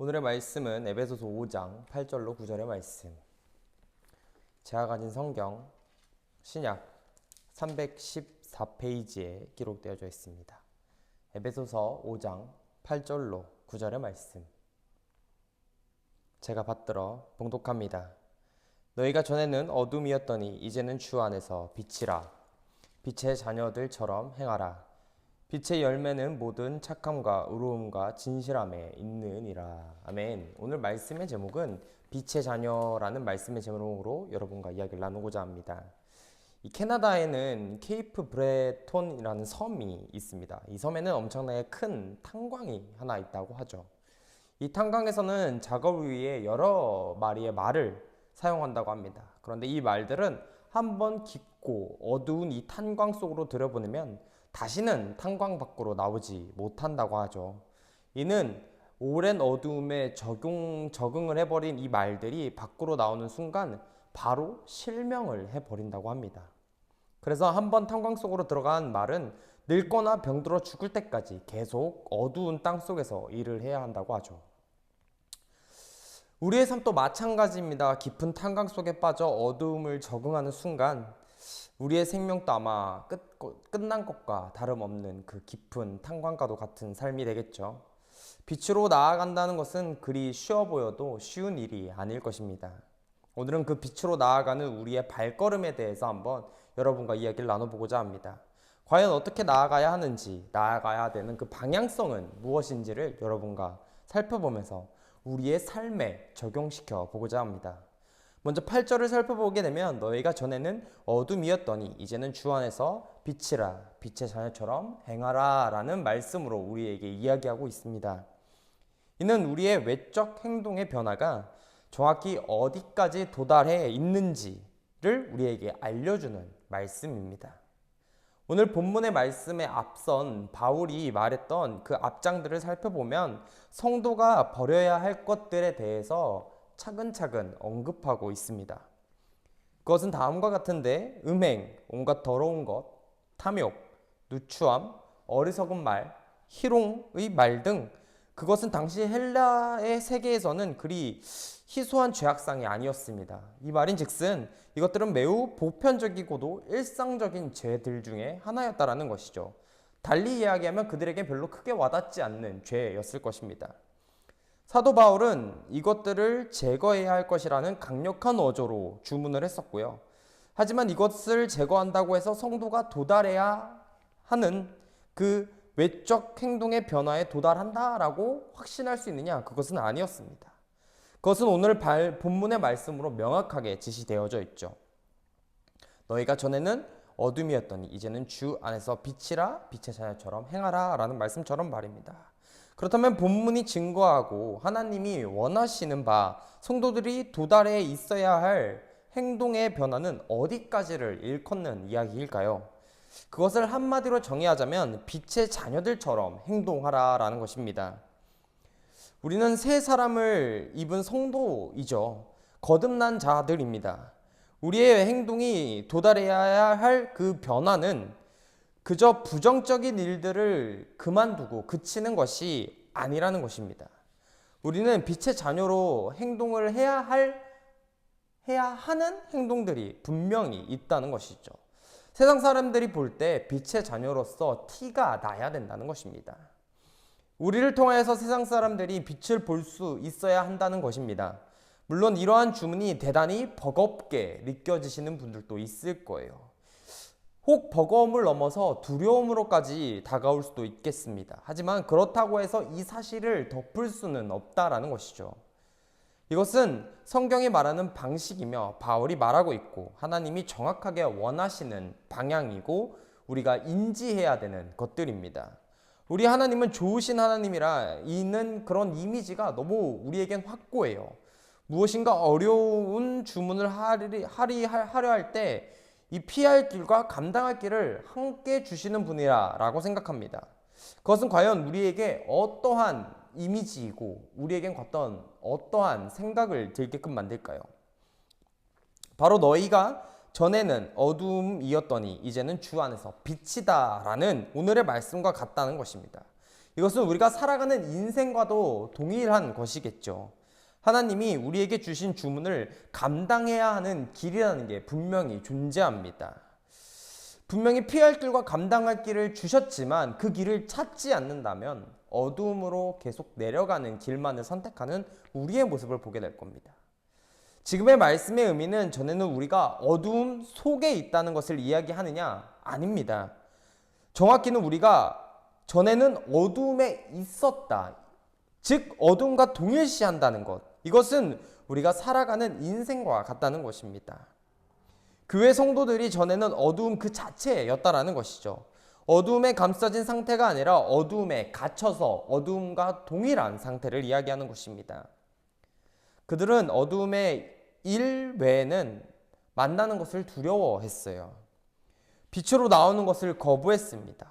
오늘의 말씀은 에베소서 5장 8절로 9절의 말씀. 제가 가진 성경 신약 314페이지에 기록되어져 있습니다. 에베소서 5장 8절로 9절의 말씀. 제가 받들어 봉독합니다. 너희가 전에는 어둠이었더니 이제는 주 안에서 빛이라. 빛의 자녀들처럼 행하라. 빛의 열매는 모든 착함과 의로움과 진실함에 있느니라. 아멘. 오늘 말씀의 제목은 빛의 자녀라는 말씀의 제목으로 여러분과 이야기를 나누고자 합니다. 이 캐나다에는 케이프 브레톤이라는 섬이 있습니다. 이 섬에는 엄청나게 큰 탄광이 하나 있다고 하죠. 이 탄광에서는 작업을 위해 여러 마리의 말을 사용한다고 합니다. 그런데 이 말들은 한번 깊고 어두운 이 탄광 속으로 들여보내면 다시는 탄광 밖으로 나오지 못한다고 하죠. 이는 오랜 어두움에 적응을 해버린 이 말들이 밖으로 나오는 순간 바로 실명을 해버린다고 합니다. 그래서 한번 탄광 속으로 들어간 말은 늙거나 병들어 죽을 때까지 계속 어두운 땅 속에서 일을 해야 한다고 하죠. 우리의 삶도 마찬가지입니다. 깊은 탄광 속에 빠져 어두움을 적응하는 순간 우리의 생명도 아마 끝난 것과 다름없는 그 깊은 탄광과도 같은 삶이 되겠죠. 빛으로 나아간다는 것은 그리 쉬워 보여도 쉬운 일이 아닐 것입니다. 오늘은 그 빛으로 나아가는 우리의 발걸음에 대해서 한번 여러분과 이야기를 나눠보고자 합니다. 과연 어떻게 나아가야 하는지, 나아가야 되는 그 방향성은 무엇인지를 여러분과 살펴보면서 우리의 삶에 적용시켜 보고자 합니다. 먼저 8절을 살펴보게 되면 너희가 전에는 어둠이었더니 이제는 주 안에서 빛이라. 빛의 자녀처럼 행하라 라는 말씀으로 우리에게 이야기하고 있습니다. 이는 우리의 외적 행동의 변화가 정확히 어디까지 도달해 있는지를 우리에게 알려주는 말씀입니다. 오늘 본문의 말씀에 앞선 바울이 말했던 그 앞장들을 살펴보면 성도가 버려야 할 것들에 대해서 차근차근 언급하고 있습니다. 그것은 다음과 같은데 음행, 온갖 더러운 것, 탐욕, 누추함, 어리석은 말, 희롱의 말 등 그것은 당시 헬라의 세계에서는 그리 희소한 죄악상이 아니었습니다. 이 말인즉슨 이것들은 매우 보편적이고도 일상적인 죄들 중에 하나였다라는 것이죠. 달리 이야기하면 그들에게 별로 크게 와닿지 않는 죄였을 것입니다. 사도 바울은 이것들을 제거해야 할 것이라는 강력한 어조로 주문을 했었고요. 하지만 이것을 제거한다고 해서 성도가 도달해야 하는 그 외적 행동의 변화에 도달한다라고 확신할 수 있느냐? 그것은 아니었습니다. 그것은 오늘 본문의 말씀으로 명확하게 지시되어져 있죠. 너희가 전에는 어둠이었더니 이제는 주 안에서 빛이라. 빛의 자녀처럼 행하라 라는 말씀처럼 말입니다. 그렇다면 본문이 증거하고 하나님이 원하시는 바 성도들이 도달해 있어야 할 행동의 변화는 어디까지를 일컫는 이야기일까요? 그것을 한마디로 정의하자면 빛의 자녀들처럼 행동하라 라는 것입니다. 우리는 새 사람을 입은 성도이죠. 거듭난 자들입니다. 우리의 행동이 도달해야 할 그 변화는 그저 부정적인 일들을 그만두고 그치는 것이 아니라는 것입니다. 우리는 빛의 자녀로 행동을 해야 하는 행동들이 분명히 있다는 것이죠. 세상 사람들이 볼 때 빛의 자녀로서 티가 나야 된다는 것입니다. 우리를 통하여서 세상 사람들이 빛을 볼 수 있어야 한다는 것입니다. 물론 이러한 주문이 대단히 버겁게 느껴지시는 분들도 있을 거예요. 혹 버거움을 넘어서 두려움으로까지 다가올 수도 있겠습니다. 하지만 그렇다고 해서 이 사실을 덮을 수는 없다라는 것이죠. 이것은 성경이 말하는 방식이며 바울이 말하고 있고 하나님이 정확하게 원하시는 방향이고 우리가 인지해야 되는 것들입니다. 우리 하나님은 좋으신 하나님이라 이는 그런 이미지가 너무 우리에겐 확고해요. 무엇인가 어려운 주문을 하려 할 때 이 피할 길과 감당할 길을 함께 주시는 분이라 라고 생각합니다. 그것은 과연 우리에게 어떠한 이미지이고 우리에겐 어떠한 생각을 들게끔 만들까요? 바로 너희가 전에는 어둠이었더니 이제는 주 안에서 빛이다 라는 오늘의 말씀과 같다는 것입니다. 이것은 우리가 살아가는 인생과도 동일한 것이겠죠. 하나님이 우리에게 주신 주문을 감당해야 하는 길이라는 게 분명히 존재합니다. 분명히 피할 길과 감당할 길을 주셨지만 그 길을 찾지 않는다면 어두움으로 계속 내려가는 길만을 선택하는 우리의 모습을 보게 될 겁니다. 지금의 말씀의 의미는 전에는 우리가 어두움 속에 있다는 것을 이야기하느냐? 아닙니다. 정확히는 우리가 전에는 어두움에 있었다. 즉 어두움과 동일시한다는 것. 이것은 우리가 살아가는 인생과 같다는 것입니다. 교회 성도들이 전에는 어두움 그 자체였다라는 것이죠. 어두움에 감싸진 상태가 아니라 어두움에 갇혀서 어두움과 동일한 상태를 이야기하는 것입니다. 그들은 어두움의 일 외에는 만나는 것을 두려워했어요. 빛으로 나오는 것을 거부했습니다.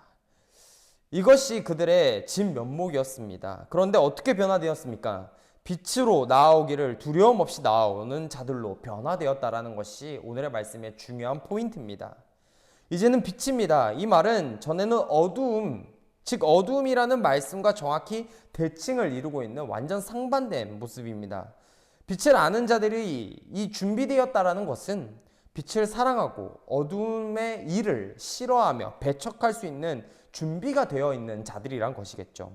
이것이 그들의 진면목이었습니다. 그런데 어떻게 변화되었습니까? 빛으로 나오기를 두려움 없이 나오는 자들로 변화되었다라는 것이 오늘의 말씀의 중요한 포인트입니다. 이제는 빛입니다. 이 말은 전에는 어두움, 즉 어두움이라는 말씀과 정확히 대칭을 이루고 있는 완전 상반된 모습입니다. 빛을 아는 자들이 이 준비되었다라는 것은 빛을 사랑하고 어두움의 일을 싫어하며 배척할 수 있는 준비가 되어 있는 자들이란 것이겠죠.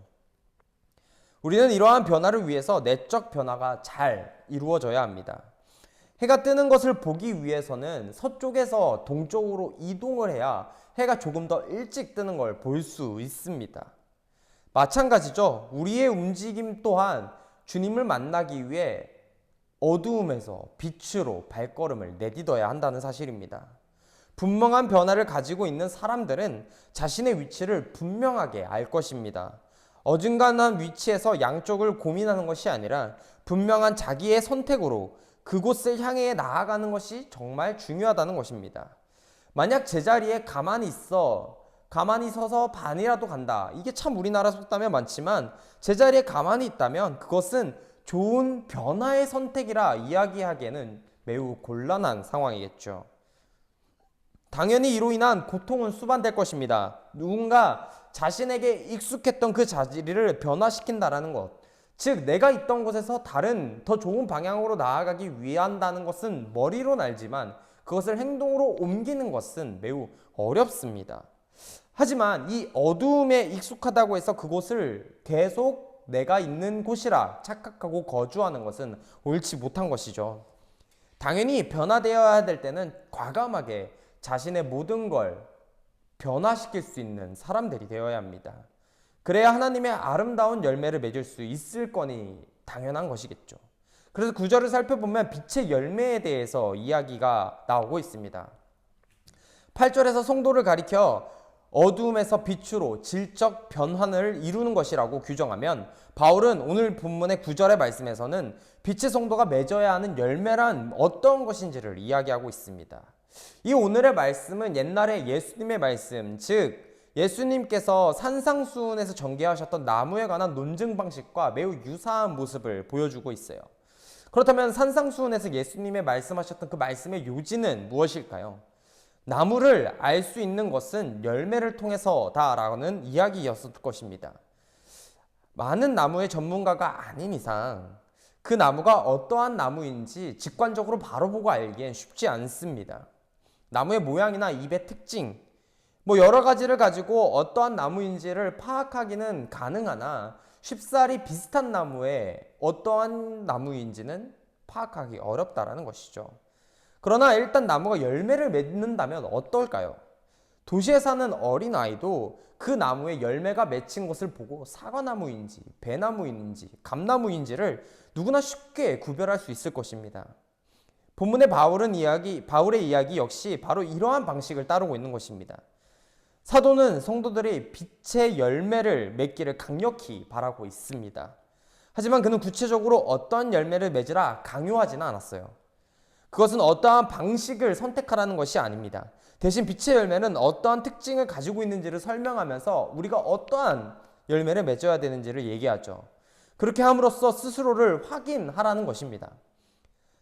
우리는 이러한 변화를 위해서 내적 변화가 잘 이루어져야 합니다. 해가 뜨는 것을 보기 위해서는 서쪽에서 동쪽으로 이동을 해야 해가 조금 더 일찍 뜨는 걸 볼 수 있습니다. 마찬가지죠. 우리의 움직임 또한 주님을 만나기 위해 어두움에서 빛으로 발걸음을 내딛어야 한다는 사실입니다. 분명한 변화를 가지고 있는 사람들은 자신의 위치를 분명하게 알 것입니다. 어중간한 위치에서 양쪽을 고민하는 것이 아니라 분명한 자기의 선택으로 그곳을 향해 나아가는 것이 정말 중요하다는 것입니다. 만약 제자리에 가만히 서서 반이라도 간다. 이게 참 우리나라 속담에 많지만 제자리에 가만히 있다면 그것은 좋은 변화의 선택이라 이야기하기에는 매우 곤란한 상황이겠죠. 당연히 이로 인한 고통은 수반될 것입니다. 누군가 자신에게 익숙했던 그 자리를 변화시킨다라는 것, 즉 내가 있던 곳에서 다른 더 좋은 방향으로 나아가기 위한다는 것은 머리로는 알지만 그것을 행동으로 옮기는 것은 매우 어렵습니다. 하지만 이 어두움에 익숙하다고 해서 그곳을 계속 내가 있는 곳이라 착각하고 거주하는 것은 옳지 못한 것이죠. 당연히 변화되어야 될 때는 과감하게 자신의 모든 걸 변화시킬 수 있는 사람들이 되어야 합니다. 그래야 하나님의 아름다운 열매를 맺을 수 있을 거니 당연한 것이겠죠. 그래서 구절을 살펴보면 빛의 열매에 대해서 이야기가 나오고 있습니다. 8절에서 성도를 가리켜 어두움에서 빛으로 질적 변환을 이루는 것이라고 규정하면 바울은 오늘 본문의 9절의 말씀에서는 빛의 성도가 맺어야 하는 열매란 어떤 것인지를 이야기하고 있습니다. 이 오늘의 말씀은 옛날에 예수님의 말씀, 즉 예수님께서 산상수훈에서 전개하셨던 나무에 관한 논증 방식과 매우 유사한 모습을 보여주고 있어요. 그렇다면 산상수훈에서 예수님의 말씀하셨던 그 말씀의 요지는 무엇일까요? 나무를 알 수 있는 것은 열매를 통해서다라는 이야기였을 것입니다. 많은 나무의 전문가가 아닌 이상 그 나무가 어떠한 나무인지 직관적으로 바로 보고 알기엔 쉽지 않습니다. 나무의 모양이나 잎의 특징, 여러 가지를 가지고 어떠한 나무인지를 파악하기는 가능하나 쉽사리 비슷한 나무에 어떠한 나무인지는 파악하기 어렵다라는 것이죠. 그러나 일단 나무가 열매를 맺는다면 어떨까요? 도시에 사는 어린아이도 그 나무에 열매가 맺힌 것을 보고 사과나무인지 배나무인지 감나무인지를 누구나 쉽게 구별할 수 있을 것입니다. 본문의 바울의 이야기 역시 바로 이러한 방식을 따르고 있는 것입니다. 사도는 성도들이 빛의 열매를 맺기를 강력히 바라고 있습니다. 하지만 그는 구체적으로 어떠한 열매를 맺으라 강요하지는 않았어요. 그것은 어떠한 방식을 선택하라는 것이 아닙니다. 대신 빛의 열매는 어떠한 특징을 가지고 있는지를 설명하면서 우리가 어떠한 열매를 맺어야 되는지를 얘기하죠. 그렇게 함으로써 스스로를 확인하라는 것입니다.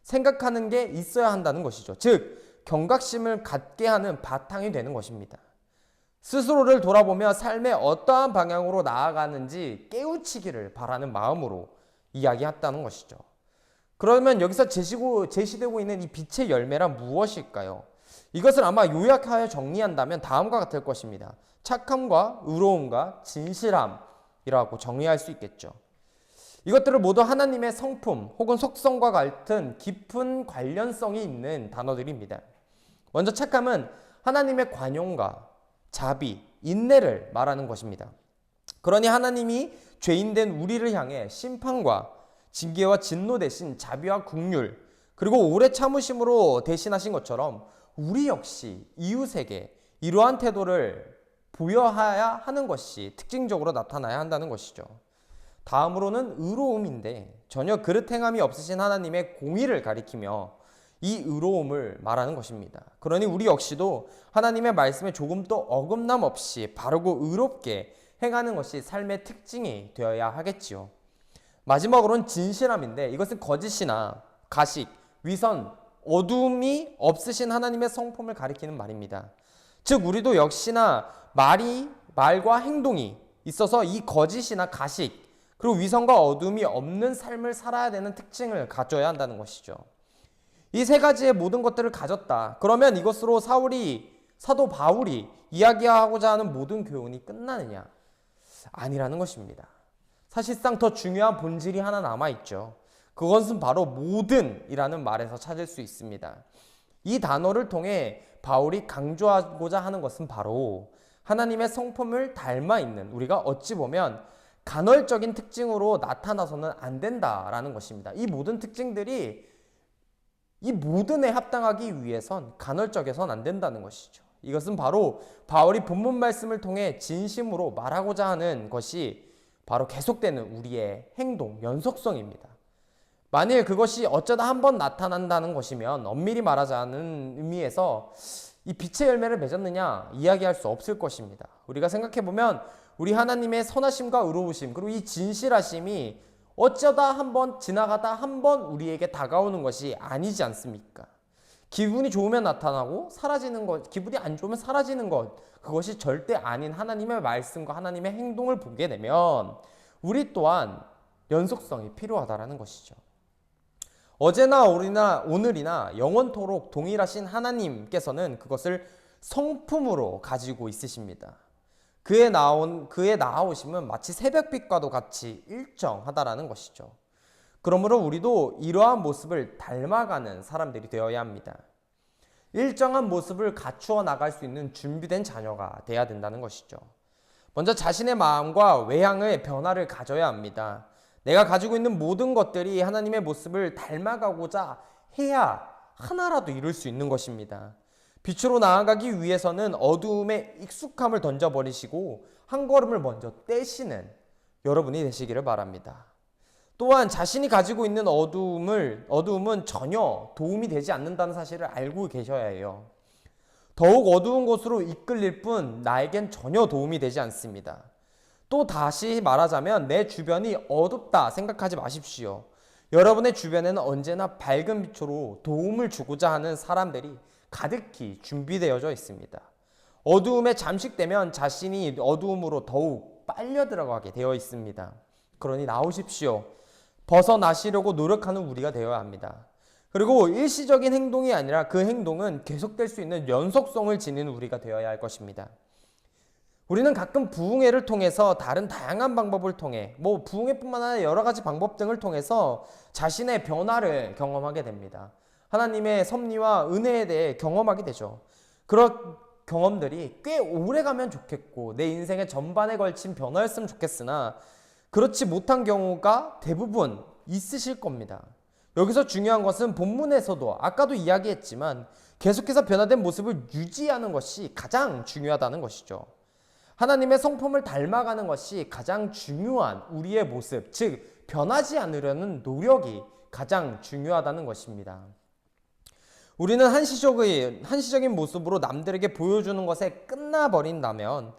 생각하는 게 있어야 한다는 것이죠. 즉 경각심을 갖게 하는 바탕이 되는 것입니다. 스스로를 돌아보며 삶의 어떠한 방향으로 나아가는지 깨우치기를 바라는 마음으로 이야기했다는 것이죠. 그러면 여기서 제시되고 있는 이 빛의 열매란 무엇일까요? 이것을 아마 요약하여 정리한다면 다음과 같을 것입니다. 착함과 의로움과 진실함이라고 정의할 수 있겠죠. 이것들을 모두 하나님의 성품 혹은 속성과 같은 깊은 관련성이 있는 단어들입니다. 먼저 착함은 하나님의 관용과 자비, 인내를 말하는 것입니다. 그러니 하나님이 죄인된 우리를 향해 심판과 징계와 진노 대신 자비와 긍휼 그리고 오래 참으심으로 대신하신 것처럼 우리 역시 이웃에게 이러한 태도를 보여야 하는 것이 특징적으로 나타나야 한다는 것이죠. 다음으로는 의로움인데 전혀 그릇 행함이 없으신 하나님의 공의를 가리키며 이 의로움을 말하는 것입니다. 그러니 우리 역시도 하나님의 말씀에 조금도 어긋남 없이 바르고 의롭게 행하는 것이 삶의 특징이 되어야 하겠지요. 마지막으로는 진실함인데 이것은 거짓이나 가식, 위선, 어두움이 없으신 하나님의 성품을 가리키는 말입니다. 즉 우리도 역시나 말과 행동이 있어서 이 거짓이나 가식 그리고 위선과 어두움이 없는 삶을 살아야 되는 특징을 가져야 한다는 것이죠. 이 세 가지의 모든 것들을 가졌다. 그러면 이것으로 사도 바울이 이야기하고자 하는 모든 교훈이 끝나느냐? 아니라는 것입니다. 사실상 더 중요한 본질이 하나 남아있죠. 그것은 바로 모든이라는 말에서 찾을 수 있습니다. 이 단어를 통해 바울이 강조하고자 하는 것은 바로 하나님의 성품을 닮아 있는 우리가 어찌 보면 간헐적인 특징으로 나타나서는 안 된다라는 것입니다. 이 모든 특징들이 이 모든에 합당하기 위해선 간헐적에선 안 된다는 것이죠. 이것은 바로 바울이 본문 말씀을 통해 진심으로 말하고자 하는 것이 바로 계속되는 우리의 행동, 연속성입니다. 만일 그것이 어쩌다 한번 나타난다는 것이면 엄밀히 말하자는 의미에서 이 빛의 열매를 맺었느냐 이야기할 수 없을 것입니다. 우리가 생각해보면 우리 하나님의 선하심과 의로우심 그리고 이 진실하심이 어쩌다 한번 지나가다 한번 우리에게 다가오는 것이 아니지 않습니까? 기분이 좋으면 나타나고 사라지는 것, 기분이 안 좋으면 사라지는 것, 그것이 절대 아닌 하나님의 말씀과 하나님의 행동을 보게 되면 우리 또한 연속성이 필요하다라는 것이죠. 어제나 오늘이나 영원토록 동일하신 하나님께서는 그것을 성품으로 가지고 있으십니다. 그의 나아오심은 마치 새벽빛과도 같이 일정하다라는 것이죠. 그러므로 우리도 이러한 모습을 닮아가는 사람들이 되어야 합니다. 일정한 모습을 갖추어 나갈 수 있는 준비된 자녀가 돼야 된다는 것이죠. 먼저 자신의 마음과 외향의 변화를 가져야 합니다. 내가 가지고 있는 모든 것들이 하나님의 모습을 닮아가고자 해야 하나라도 이룰 수 있는 것입니다. 빛으로 나아가기 위해서는 어두움에 익숙함을 던져버리시고 한 걸음을 먼저 떼시는 여러분이 되시기를 바랍니다. 또한 자신이 가지고 있는 어두움은 전혀 도움이 되지 않는다는 사실을 알고 계셔야 해요. 더욱 어두운 곳으로 이끌릴 뿐 나에겐 전혀 도움이 되지 않습니다. 또 다시 말하자면 내 주변이 어둡다 생각하지 마십시오. 여러분의 주변에는 언제나 밝은 빛으로 도움을 주고자 하는 사람들이 가득히 준비되어져 있습니다. 어두움에 잠식되면 자신이 어두움으로 더욱 빨려 들어가게 되어 있습니다. 그러니 나오십시오. 벗어나시려고 노력하는 우리가 되어야 합니다. 그리고 일시적인 행동이 아니라 그 행동은 계속될 수 있는 연속성을 지닌 우리가 되어야 할 것입니다. 우리는 가끔 부흥회를 통해서 다른 다양한 방법을 통해 부흥회뿐만 아니라 여러 가지 방법 등을 통해서 자신의 변화를 경험하게 됩니다. 하나님의 섭리와 은혜에 대해 경험하게 되죠. 그런 경험들이 꽤 오래 가면 좋겠고 내 인생의 전반에 걸친 변화였으면 좋겠으나 그렇지 못한 경우가 대부분 있으실 겁니다. 여기서 중요한 것은 본문에서도 아까도 이야기했지만 계속해서 변화된 모습을 유지하는 것이 가장 중요하다는 것이죠. 하나님의 성품을 닮아가는 것이 가장 중요한 우리의 모습, 즉 변하지 않으려는 노력이 가장 중요하다는 것입니다. 우리는 한시적인 모습으로 남들에게 보여주는 것에 끝나버린다면,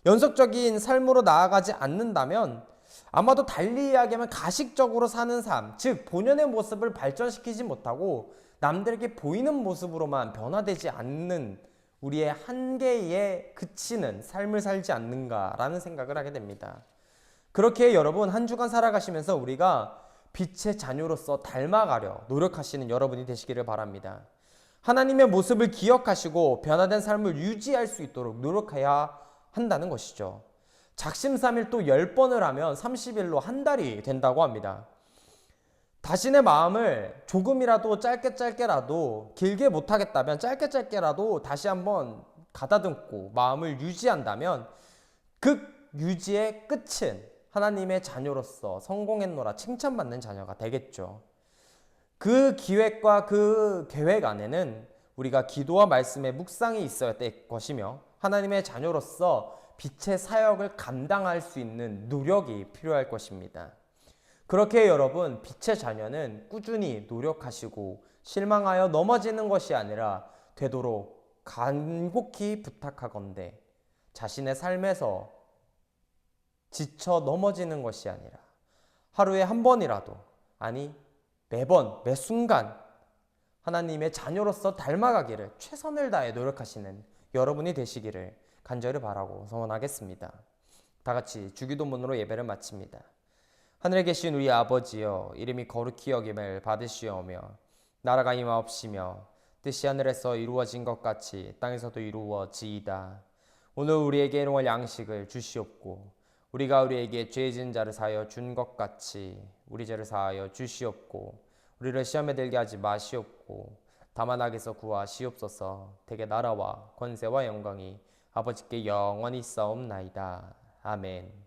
연속적인 삶으로 나아가지 않는다면 아마도 달리 이야기하면 가식적으로 사는 삶, 즉 본연의 모습을 발전시키지 못하고 남들에게 보이는 모습으로만 변화되지 않는 우리의 한계에 그치는 삶을 살지 않는가라는 생각을 하게 됩니다. 그렇게 여러분 한 주간 살아가시면서 우리가 빛의 자녀로서 닮아가려 노력하시는 여러분이 되시기를 바랍니다. 하나님의 모습을 기억하시고 변화된 삶을 유지할 수 있도록 노력해야 한다는 것이죠. 작심삼일 또 10번을 하면 30일로 한 달이 된다고 합니다. 자신의 마음을 조금이라도 짧게라도 길게 못하겠다면 짧게라도 다시 한번 가다듬고 마음을 유지한다면 그 유지의 끝은 하나님의 자녀로서 성공했노라 칭찬받는 자녀가 되겠죠. 그 기획과 그 계획 안에는 우리가 기도와 말씀의 묵상이 있어야 될 것이며 하나님의 자녀로서 빛의 사역을 감당할 수 있는 노력이 필요할 것입니다. 그렇게 여러분, 빛의 자녀는 꾸준히 노력하시고 실망하여 넘어지는 것이 아니라 되도록 간곡히 부탁하건대 자신의 삶에서 지쳐 넘어지는 것이 아니라 하루에 한 번이라도, 아니 매번 매 순간 하나님의 자녀로서 닮아가기를 최선을 다해 노력하시는 여러분이 되시기를 간절히 바라고 소원하겠습니다. 다 같이 주기도문으로 예배를 마칩니다. 하늘에 계신 우리 아버지여, 이름이 거룩히 여김을 받으시오며 나라가 임하옵시며 뜻이 하늘에서 이루어진 것 같이 땅에서도 이루어지이다. 오늘 우리에게 일용할 양식을 주시옵고 우리가 우리에게 죄 지은 자를 사하여 준 것 같이 우리 죄를 사하여 주시옵고 우리를 시험에 들게 하지 마시옵고 다만 악에서 구하시옵소서. 대개 나라와 권세와 영광이 아버지께 영원히 있사옵나이다. 아멘.